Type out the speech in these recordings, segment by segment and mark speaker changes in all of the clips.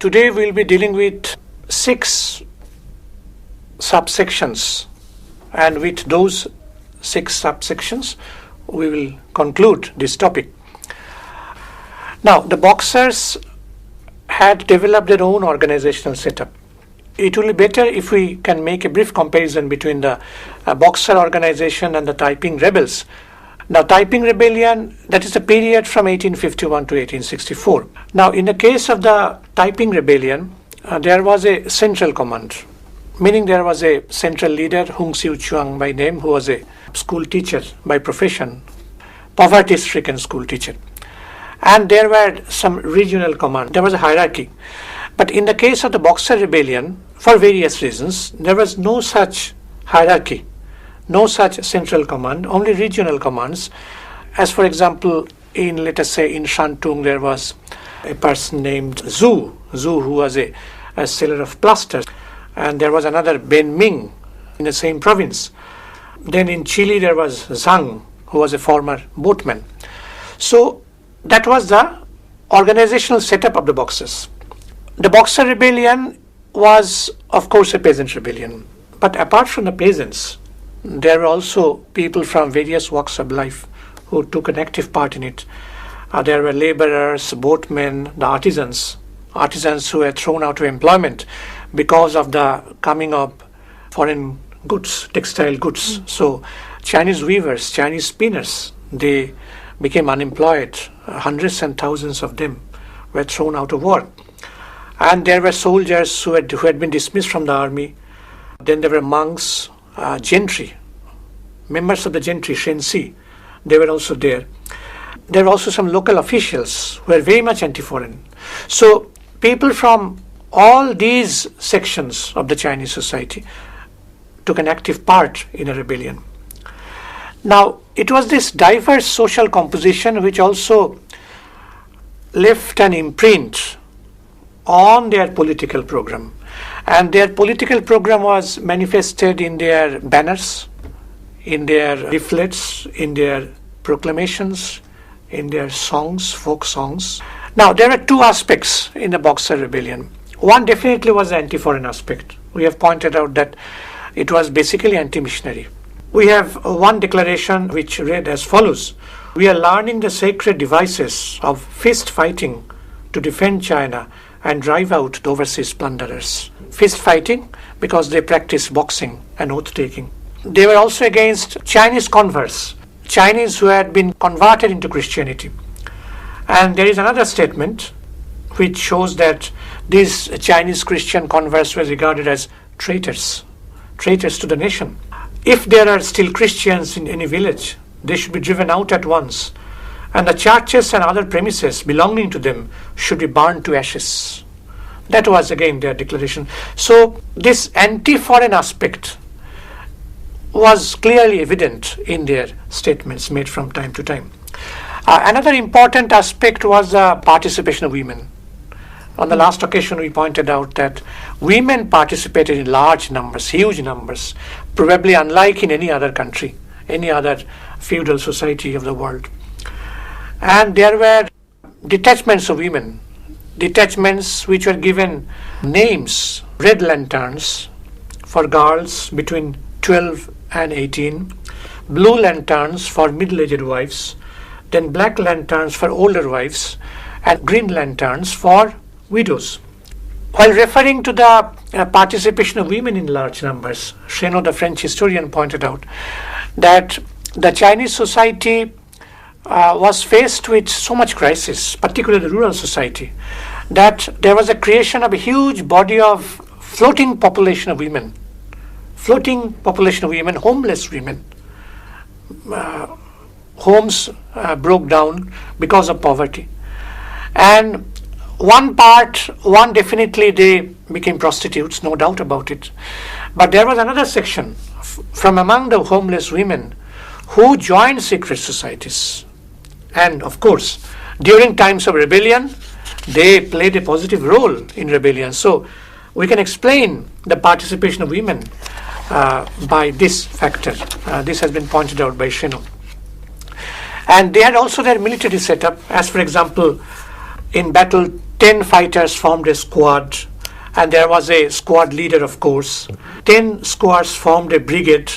Speaker 1: Today we'll be dealing with 6 subsections, and with those 6 subsections we will conclude this topic. Now, the Boxers had developed their own organizational setup. It will be better if we can make a brief comparison between the Boxer organization and the Taiping rebels. Now, Taiping Rebellion, that is the period from 1851 to 1864. Now, in the case of the Taiping Rebellion, there was a central command, meaning there was a central leader, Hung Siu Chuang by name, who was a school teacher by profession, poverty-stricken school teacher. And there were some regional commands. There was a hierarchy. But in the case of the Boxer Rebellion, for various reasons, there was no such hierarchy, no such central command, only regional commands. As for example, let us say in Shantung, there was a person named Zhu who was a seller of plasters. And there was another Ben Ming in the same province. Then in Chile, there was Zhang, who was a former boatman. So that was the organizational setup of the Boxers. The Boxer Rebellion was, of course, a peasant rebellion. But apart from the peasants, there were also people from various walks of life who took an active part in it. There were laborers, boatmen, the artisans who were thrown out of employment because of the coming of foreign goods, textile goods. So Chinese weavers, Chinese spinners, they became unemployed. Hundreds and thousands of them were thrown out of work. And there were soldiers who had been dismissed from the army. Then there were monks, gentry, members of the gentry, Shensi. They were also there. There were also some local officials who were very much anti-foreign. So people from all these sections of the Chinese society took an active part in a rebellion. Now, it was this diverse social composition which also left an imprint on their political program. And their political program was manifested in their banners, in their leaflets, in their proclamations, in their songs, folk songs. Now, there are 2 aspects in the Boxer Rebellion. One definitely was the anti-foreign aspect. We have pointed out that it was basically anti-missionary. We have one declaration which read as follows: "We are learning the sacred devices of fist fighting to defend China and drive out the overseas plunderers." Fist fighting because they practiced boxing and oath-taking. They were also against Chinese converts, Chinese who had been converted into Christianity. And there is another statement which shows that these Chinese Christian converts were regarded as traitors to the nation. If there are still Christians in any village, they should be driven out at once, and the churches and other premises belonging to them should be burned to ashes. That was again their declaration. So this anti-foreign aspect was clearly evident in their statements made from time to time. Another important aspect was the participation of women. On the last occasion, we pointed out that women participated in large numbers, huge numbers, probably unlike in any other country, any other feudal society of the world. And there were detachments of women, detachments which were given names, red lanterns for girls between 12 and 18, blue lanterns for middle-aged wives, then black lanterns for older wives, and green lanterns for widows. While referring to the participation of women in large numbers, Chénaud, the French historian, pointed out that the Chinese society was faced with so much crisis, particularly the rural society, that there was a creation of a huge body of floating population of women, homeless women. Homes broke down because of poverty. And one definitely they became prostitutes, no doubt about it. But there was another section from among the homeless women who joined secret societies. And of course, during times of rebellion, they played a positive role in rebellion. So we can explain the participation of women by this factor. This has been pointed out by Chénaud. And they had also their military setup, as for example, in battle 10 fighters formed a squad, and there was a squad leader, of course. 10 squads formed a brigade,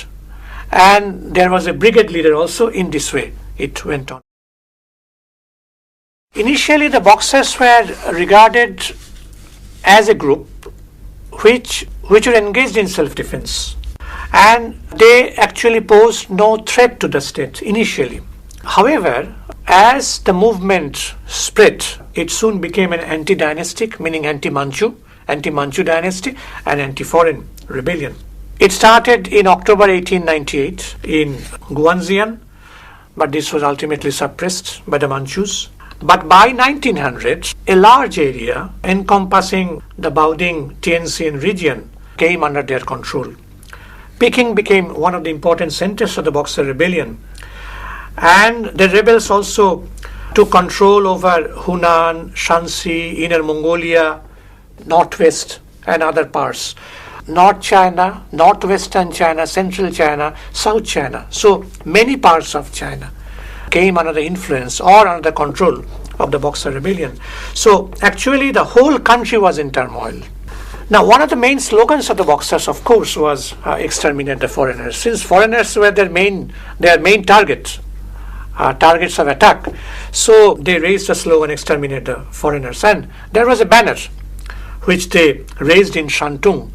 Speaker 1: and there was a brigade leader also. In this way it went on. Initially, the Boxers were regarded as a group which were engaged in self-defense, and they actually posed no threat to the state initially. However, as the movement spread, it soon became an anti-dynastic, meaning anti-Manchu dynasty, and anti-foreign rebellion. It started in October 1898 in Guangxian, but this was ultimately suppressed by the Manchus. But by 1900, a large area encompassing the Baoding Tianjin region came under their control. Peking became one of the important centers of the Boxer rebellion, and the rebels also took control over Hunan, Shanxi, Inner Mongolia, Northwest and other parts. North China, Northwestern China, Central China, South China. So many parts of China came under the influence or under the control of the Boxer rebellion. So actually the whole country was in turmoil. Now, one of the main slogans of the Boxers, of course, was exterminate the foreigners. Since foreigners were their main targets of attack, so they raised the slogan exterminate the foreigners. And there was a banner which they raised in Shantung,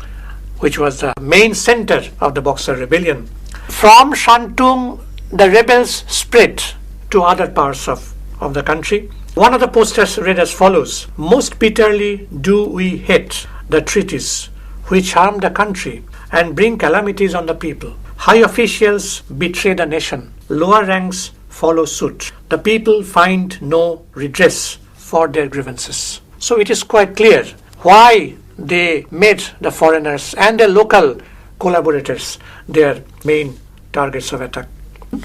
Speaker 1: which was the main center of the Boxer rebellion. From Shantung, the rebels spread to other parts of the country. One of the posters read as follows: "Most bitterly do we hate the treaties which harm the country and bring calamities on the people. High officials betray the nation. Lower ranks follow suit. The people find no redress for their grievances." So it is quite clear why they made the foreigners and their local collaborators their main targets of attack.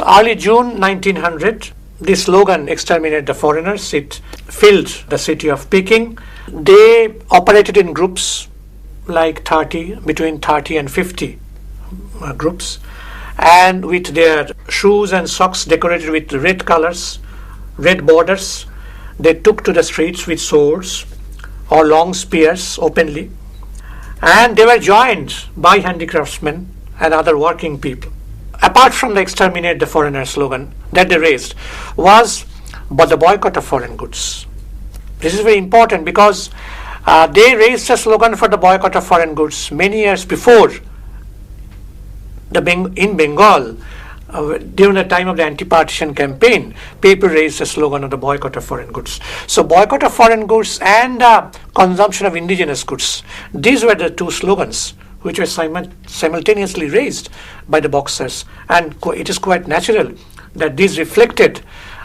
Speaker 1: Early June 1900, the slogan exterminate the foreigners, it filled the city of Peking. They operated in groups like between 30 and 50 groups, and with their shoes and socks decorated with red colors, red borders, they took to the streets with swords or long spears openly, and they were joined by handicraftsmen and other working people. Apart from the exterminate the foreigner slogan that they raised was but the boycott of foreign goods. This is very important because they raised a slogan for the boycott of foreign goods many years before. In Bengal, during the time of the anti-partition campaign, people raised the slogan of the boycott of foreign goods. So boycott of foreign goods and consumption of indigenous goods, these were the two slogans which were simultaneously raised by the Boxers, and it is quite natural that these reflected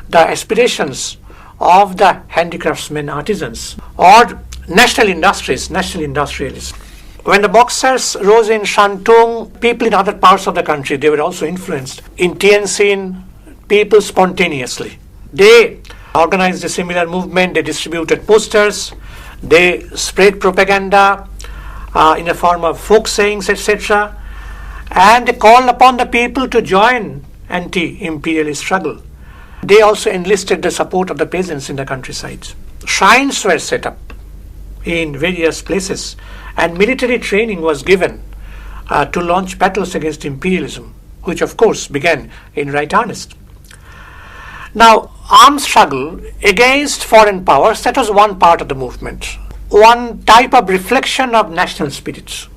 Speaker 1: the aspirations of the handicraftsmen, artisans, or national industrialists. When the Boxers rose in Shantung, people in other parts of the country, they were also influenced. In Tianjin, people spontaneously, they organized a similar movement, they distributed posters, they spread propaganda in the form of folk sayings, etc. And they called upon the people to join anti-imperialist struggle. They also enlisted the support of the peasants in the countryside. Shrines were set up in various places, and military training was given to launch battles against imperialism, which of course began in right earnest. Now, armed struggle against foreign powers, that was one part of the movement, one type of reflection of national spirit.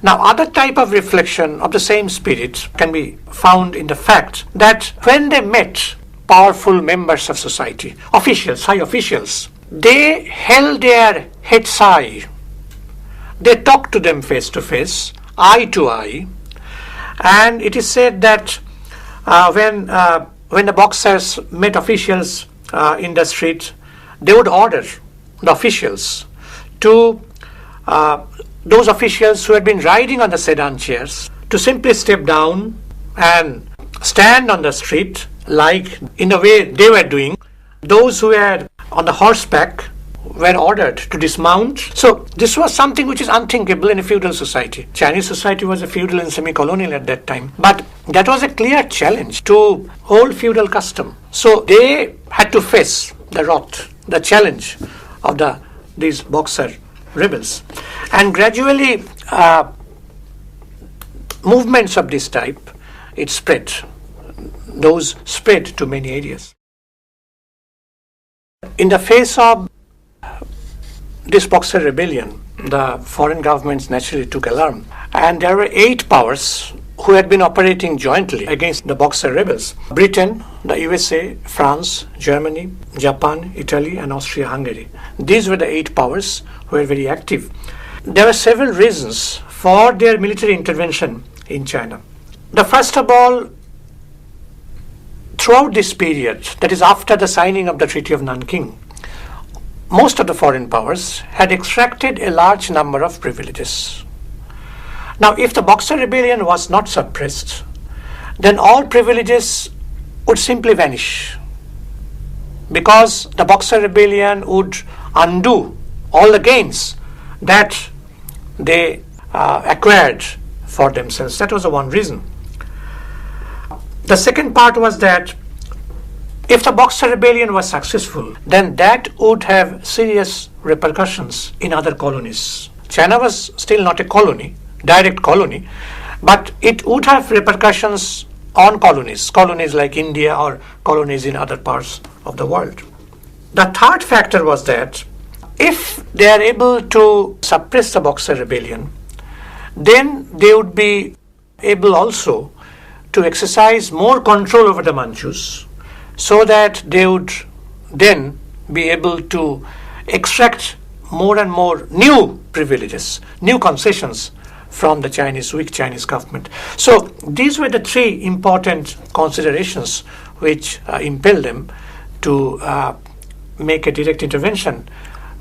Speaker 1: Now, other type of reflection of the same spirit can be found in the fact that when they met powerful members of society, officials, high officials, they held their heads high. They talked to them face to face, eye to eye, and it is said that when the Boxers met officials in the street, they would order the officials to those officials who had been riding on the sedan chairs to simply step down and stand on the street like in the way they were doing. Those who were on the horseback were ordered to dismount. So this was something which is unthinkable in a feudal society. Chinese society was a feudal and semi-colonial at that time. But that was a clear challenge to old feudal custom. So they had to face the wrath, the challenge of the these Boxer rebels. And gradually, movements of this type, it spread. Those spread to many areas. In the face of this Boxer rebellion, the foreign governments naturally took alarm. And there were 8 powers who had been operating jointly against the Boxer rebels: Britain, the USA, France, Germany, Japan, Italy, and Austria-Hungary. These were the 8 powers who were very active. There were several reasons for their military intervention in China. The first of all, throughout this period, that is after the signing of the Treaty of Nanking, most of the foreign powers had extracted a large number of privileges. Now, if the Boxer rebellion was not suppressed, then all privileges would simply vanish, because the Boxer rebellion would undo all the gains that they acquired for themselves. That was the one reason. The second part was that if the Boxer rebellion was successful, then that would have serious repercussions in other colonies. China was still not a colony, direct colony, but it would have repercussions on colonies like India or colonies in other parts of the world. The third factor was that if they are able to suppress the Boxer rebellion, then they would be able also to exercise more control over the Manchus, so that they would then be able to extract more and more new privileges, new concessions from the weak Chinese government. So these were the 3 important considerations which impelled them to make a direct intervention,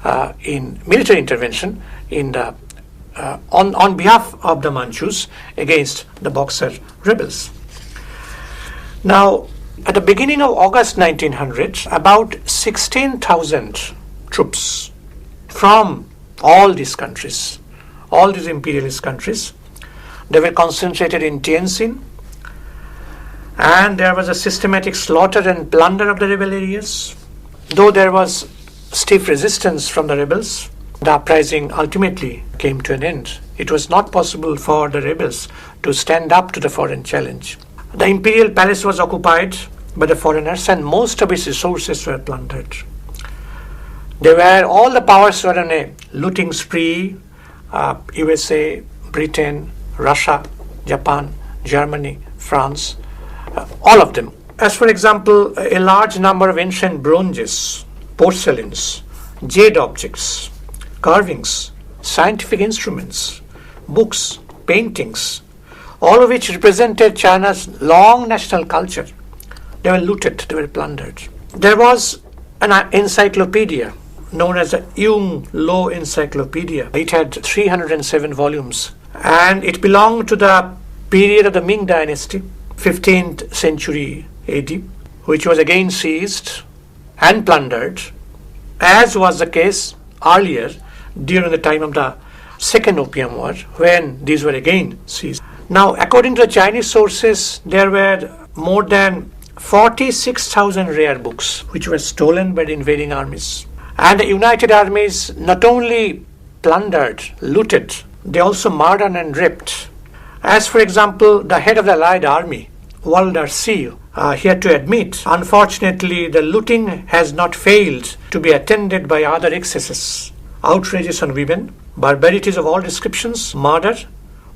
Speaker 1: military intervention on behalf of the Manchus against the Boxer rebels. Now, at the beginning of August 1900, about 16,000 troops from all these countries, all these imperialist countries, they were concentrated in Tianjin, and there was a systematic slaughter and plunder of the rebel areas. Though there was stiff resistance from the rebels, the uprising ultimately came to an end. It was not possible for the rebels to stand up to the foreign challenge. The imperial palace was occupied by the foreigners, and most of its resources were plundered. All the powers were on a looting spree: USA, Britain, Russia, Japan, Germany, France, all of them. As for example, a large number of ancient bronzes, porcelains, jade objects, carvings, scientific instruments, books, paintings, all of which represented China's long national culture. They were looted, they were plundered. There was an encyclopedia known as the Yung Lo Encyclopedia. It had 307 volumes, and it belonged to the period of the Ming Dynasty, 15th century AD, which was again seized and plundered, as was the case earlier during the time of the Second Opium War, when these were again seized. Now, according to the Chinese sources, there were more than 46,000 rare books which were stolen by the invading armies. And the united armies not only plundered, looted, they also murdered and raped. As for example, the head of the Allied army, Walter C., he had to admit, unfortunately, the looting has not failed to be attended by other excesses: outrages on women, barbarities of all descriptions, murder,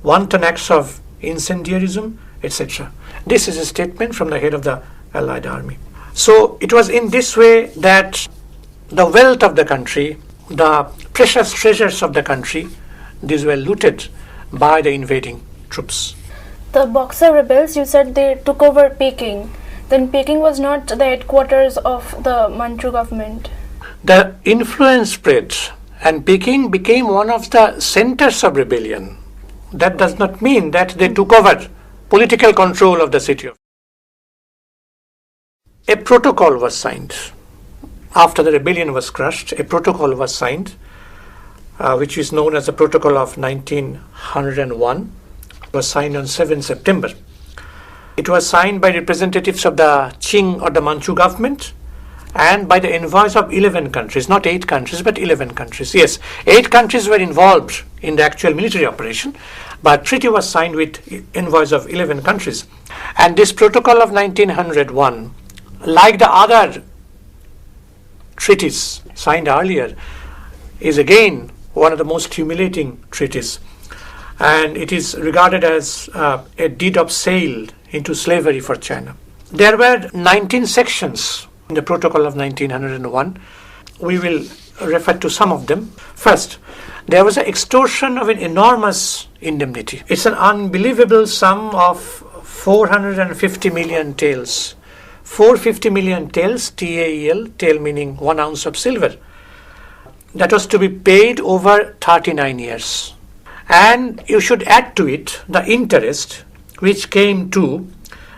Speaker 1: wanton acts of incendiarism, etc. This is a statement from the head of the Allied army. So it was in this way that the wealth of the country, the precious treasures of the country, these were looted by the invading troops.
Speaker 2: The Boxer rebels, you said they took over Peking. Then Peking was not the headquarters of the Manchu government.
Speaker 1: The influence spread, and Peking became one of the centers of rebellion. That does not mean that they took over political control of the city. A protocol was signed. After the rebellion was crushed, a protocol was signed, which is known as the Protocol of 1901. It was signed on 7 September. It was signed by representatives of the Qing or the Manchu government and by the envoys of 11 countries, not 8 countries, but 11 countries. Yes, 8 countries were involved in the actual military operation, but treaty was signed with envoys of 11 countries. And this protocol of 1901, like the other treaties signed earlier, is again one of the most humiliating treaties. And it is regarded as a deed of sale into slavery for China. There were 19 sections in the Protocol of 1901. We will refer to some of them. First, there was an extortion of an enormous indemnity. It's an unbelievable sum of 450 million taels. 450 million taels, TAEL, tael meaning 1 ounce of silver. That was to be paid over 39 years. And you should add to it the interest, which came to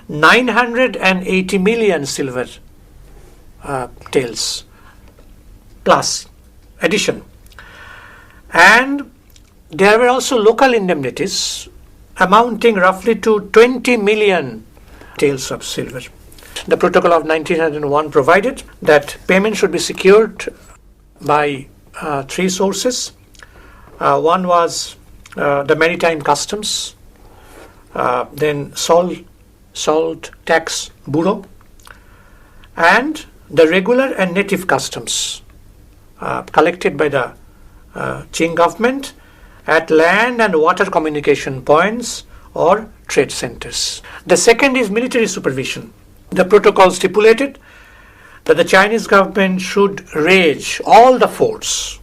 Speaker 1: 980 million silver taels plus addition. And there were also local indemnities amounting roughly to 20 million taels of silver. The Protocol of 1901 provided that payment should be secured by 3 sources. One was the Maritime Customs, then Salt Tax Bureau, and the regular and native customs collected by the Qing government at land and water communication points or trade centers. The second is military supervision. The protocol stipulated that the Chinese government should raise all the forts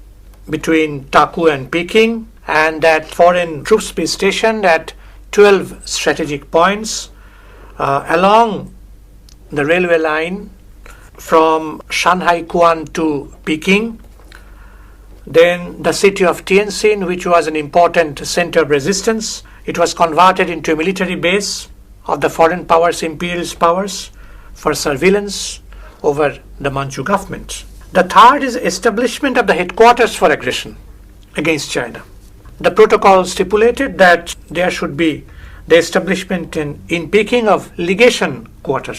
Speaker 1: between Taku and Peking, and that foreign troops be stationed at 12 strategic points along the railway line from Shanghai Kuan to Peking. Then the city of Tianjin, which was an important center of resistance, it was converted into a military base of the foreign powers, imperialist powers, for surveillance over the Manchu government. The third is establishment of the headquarters for aggression against China. The protocol stipulated that there should be the establishment in Peking of legation quarter.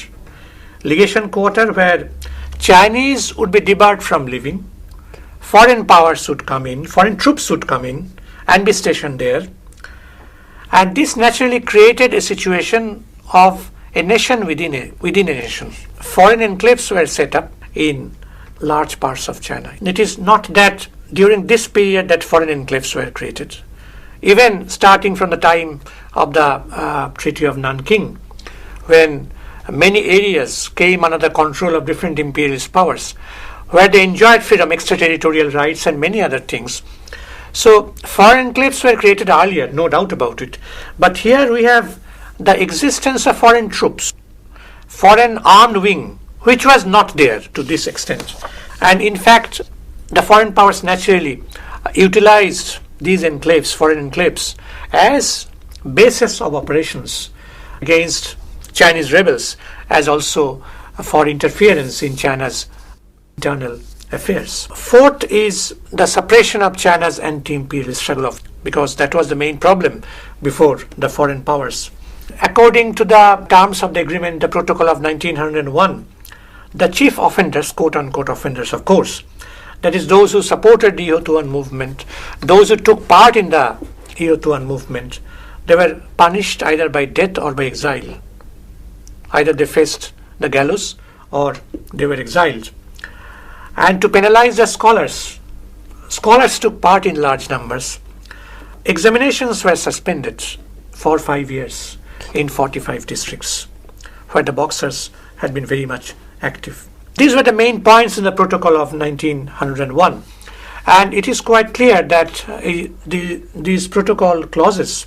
Speaker 1: Legation quarter where Chinese would be debarred from living, foreign powers would come in, foreign troops would come in and be stationed there. And this naturally created a situation of a nation within a nation. Foreign enclaves were set up in large parts of China. It is not that during this period that foreign enclaves were created. Even starting from the time of the Treaty of Nanking, when many areas came under the control of different imperialist powers, where they enjoyed freedom, extraterritorial rights, and many other things. So foreign enclaves were created earlier, no doubt about it. But here we have the existence of foreign troops, foreign armed wing, which was not there to this extent. And in fact, the foreign powers naturally utilized these enclaves, foreign enclaves, as bases of operations against Chinese rebels, as also for interference in China's internal affairs. Fourth is the suppression of China's anti-imperial struggle, because that was the main problem before the foreign powers. According to the terms of the agreement, the Protocol of 1901, the chief offenders, quote-unquote offenders, of course, that is those who supported the Iotuan movement, those who took part in the Iotuan movement, they were punished either by death or by exile. Either they faced the gallows or they were exiled. And to penalize the scholars took part in large numbers. Examinations were suspended for 5 years in 45 districts, where the Boxers had been very much active. These were the main points in the Protocol of 1901. And it is quite clear that these protocol clauses,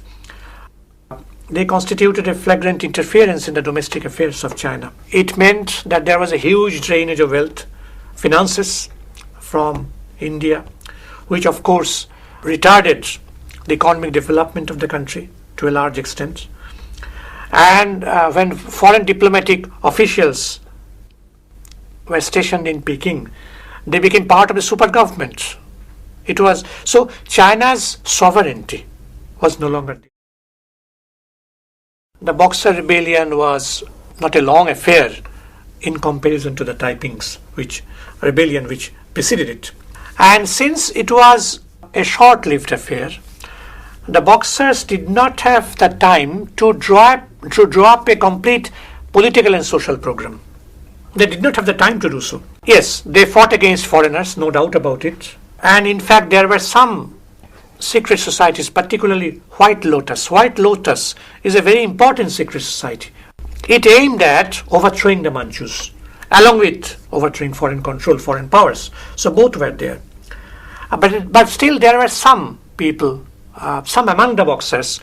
Speaker 1: they constituted a flagrant interference in the domestic affairs of China. It meant that there was a huge drainage of wealth, finances from India, which of course retarded the economic development of the country to a large extent. And when foreign diplomatic officials were stationed in Peking, they became part of the super government. It was so China's sovereignty was no longer there. The Boxer Rebellion was not a long affair in comparison to the Taipings rebellion which preceded it. And since it was a short-lived affair, the Boxers did not have the time to draw up a complete political and social program. They did not have the time to do so. Yes, they fought against foreigners, no doubt about it. And in fact, there were some secret societies, particularly White Lotus. White Lotus is a very important secret society. It aimed at overthrowing the Manchus, along with overthrowing foreign control, foreign powers. So both were there. But still there were some people, some among the Boxers,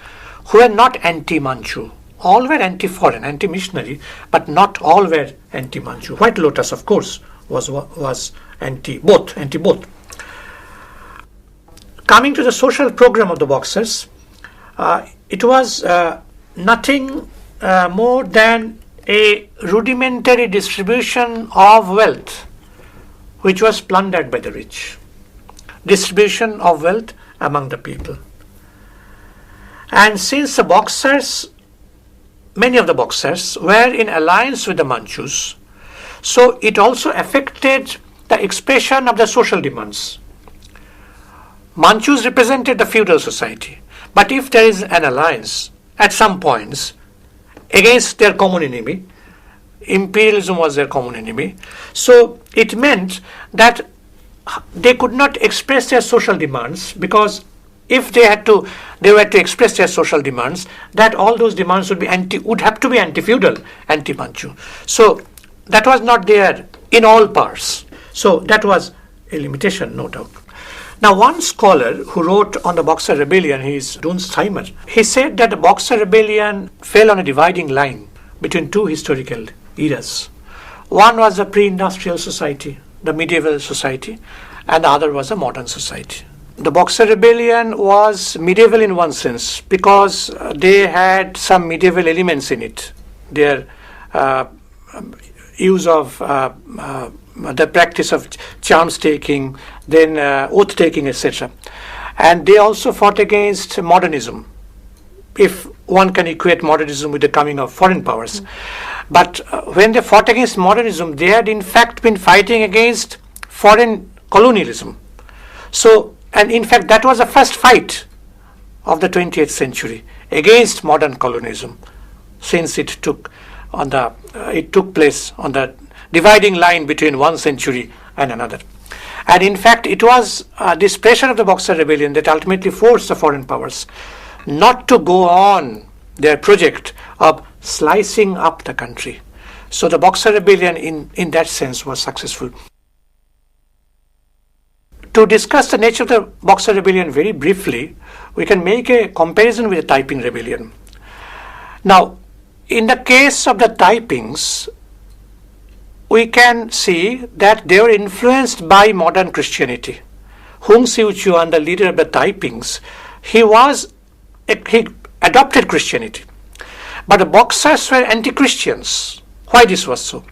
Speaker 1: who were not anti-Manchu. All were anti-foreign, anti-missionary, but not all were anti-Manchu. White Lotus, of course, was anti-both. Coming to the social program of the Boxers, it was nothing more than a rudimentary distribution of wealth, which was plundered by the rich. Distribution of wealth among the people. And since the Boxers, many of the Boxers were in alliance with the Manchus, so it also affected the expression of the social demands. Manchus represented the feudal society, but if there is an alliance at some points against their common enemy, imperialism was their common enemy, so it meant that they could not express their social demands, because if they were to express their social demands, that all those demands would have to be anti-feudal, anti-Manchu. So that was not there in all parts. So that was a limitation, no doubt. Now, one scholar who wrote on the Boxer Rebellion, he is Dunsteimer, he said that the Boxer Rebellion fell on a dividing line between two historical eras. One was the pre-industrial society, the medieval society, and the other was a modern society. The Boxer Rebellion was medieval in one sense because they had some medieval elements in it. Their use of the practice of charms taking, then oath taking, etc. And they also fought against modernism, if one can equate modernism with the coming of foreign powers. But when they fought against modernism, they had in fact been fighting against foreign colonialism. So, and in fact, that was the first fight of the 20th century against modern colonialism, since it took place on the dividing line between one century and another. And in fact, it was this pressure of the Boxer Rebellion that ultimately forced the foreign powers not to go on their project of slicing up the country. So the Boxer Rebellion in that sense was successful. To discuss the nature of the Boxer Rebellion very briefly, we can make a comparison with the Taiping Rebellion. Now, in the case of the Taipings, we can see that they were influenced by modern Christianity. Hung Siu-chuan, the leader of the Taipings, he adopted Christianity. But the Boxers were anti-Christians. Why this was so?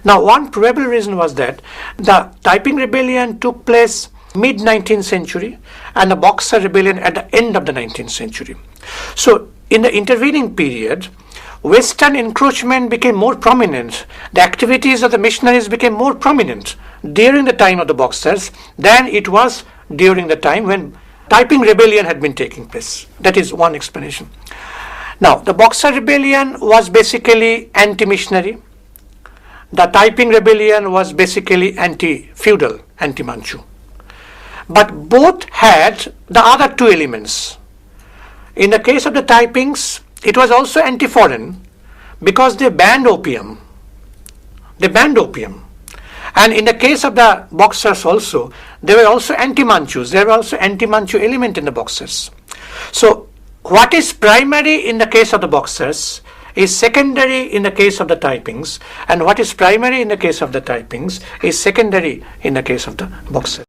Speaker 1: Now, one probable reason was that the Taiping Rebellion took place mid-19th century and the Boxer Rebellion at the end of the 19th century. So, in the intervening period, Western encroachment became more prominent. The activities of the missionaries became more prominent during the time of the Boxers than it was during the time when Taiping Rebellion had been taking place. That is one explanation. Now, the Boxer Rebellion was basically anti-missionary. The Taiping Rebellion was basically anti-feudal, anti-Manchu. But both had the other two elements. In the case of the Taipings, it was also anti-foreign because they banned opium. And in the case of the Boxers also, they were also anti-Manchus. There were also anti-Manchu element in the Boxers. So what is primary in the case of the Boxers is secondary in the case of the Taipings, and what is primary in the case of the Taipings is secondary in the case of the Boxers.